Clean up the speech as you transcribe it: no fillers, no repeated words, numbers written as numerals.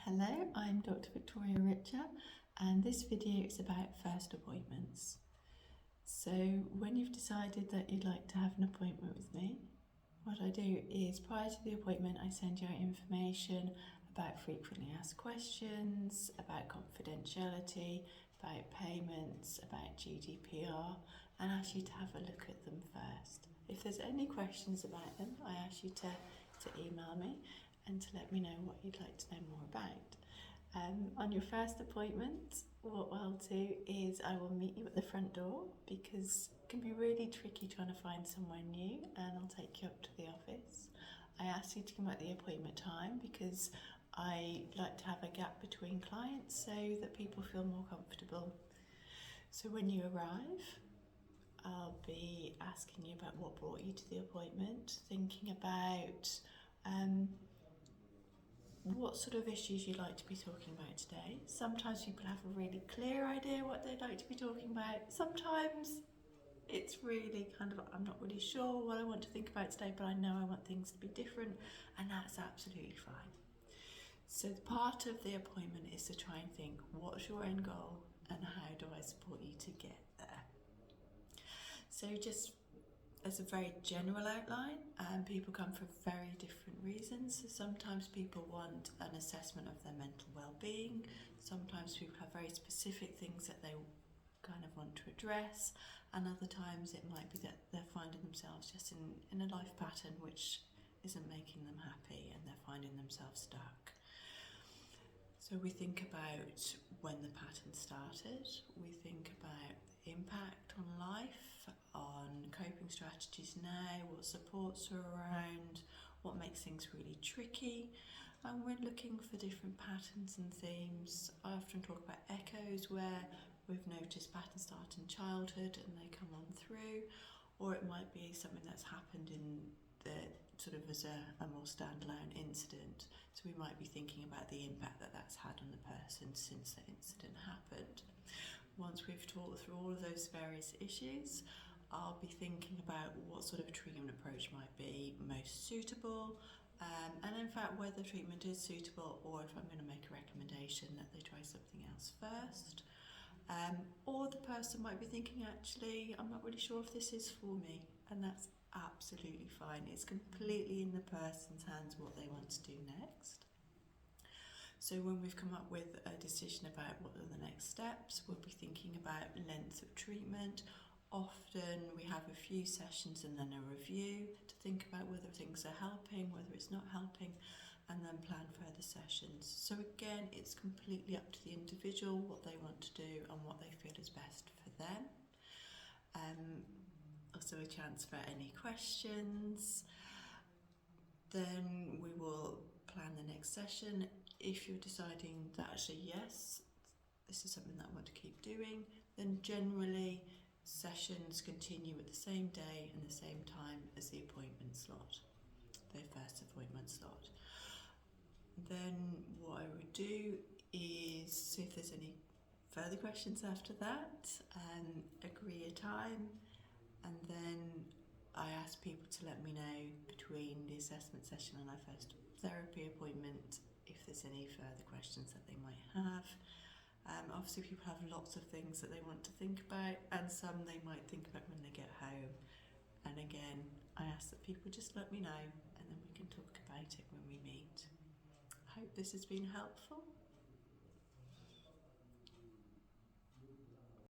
Hello, I'm Dr. Victoria Richer, and this video is about first appointments. So when you've decided that you'd like to have an appointment with me, what I do is prior to the appointment I send you out information about frequently asked questions, about confidentiality, about payments, about GDPR, and ask you to have a look at them first. If there's any questions about them, I ask you to email me and to let me know what you'd like to know more about. On your first appointment, what I'll do is I will meet you at the front door because it can be really tricky trying to find somewhere new, and I'll take you up to the office. I ask you to come at the appointment time because I like to have a gap between clients so that people feel more comfortable. So when you arrive, I'll be asking you about what brought you to the appointment, thinking about what sort of issues you'd like to be talking about today. Sometimes people have a really clear idea what they'd like to be talking about. Sometimes it's really kind of, I'm not really sure what I want to think about today, but I know I want things to be different, and that's absolutely fine. So the part of the appointment is to try and think, what's your end goal and how do I support you to get there? So just as a very general outline, people come for very different reasons. So sometimes people want an assessment of their mental well-being. Sometimes people have very specific things that they kind of want to address, and other times it might be that they're finding themselves just in a life pattern which isn't making them happy and they're finding themselves stuck. So we think about when the pattern started, we think about the impact on life, on coping strategies now, what supports are around, what makes things really tricky, and we're looking for different patterns and themes. I often talk about echoes where we've noticed patterns start in childhood and they come on through, or it might be something that's happened in the sort of as a more standalone incident. So we might be thinking about the impact that that's had on the person since the incident happened. Once we've talked through all of those various issues, I'll be thinking about what sort of treatment approach might be most suitable, and in fact whether treatment is suitable or if I'm going to make a recommendation that they try something else first. Or the person might be thinking, actually, I'm not really sure if this is for me, and that's absolutely fine. It's completely in the person's hands what they want to do next. So when we've come up with a decision about what are the next steps, we'll be thinking about length of treatment. Often we have a few sessions and then a review to think about whether things are helping, whether it's not helping, and then plan further sessions. So again, it's completely up to the individual what they want to do and what they feel is best for them. Also a chance for any questions. Then we will plan the next session. If you're deciding that actually yes, this is something that I want to keep doing, then generally sessions continue at the same day and the same time as the appointment slot, the first appointment slot. Then what I would do is see if there's any further questions after that, and agree a time, and then I ask people to let me know between the assessment session and our first therapy appointment if there's any further questions that they might have. Obviously people have lots of things that they want to think about, and some they might think about when they get home, and again I ask that people just let me know and then we can talk about it when we meet. I hope this has been helpful.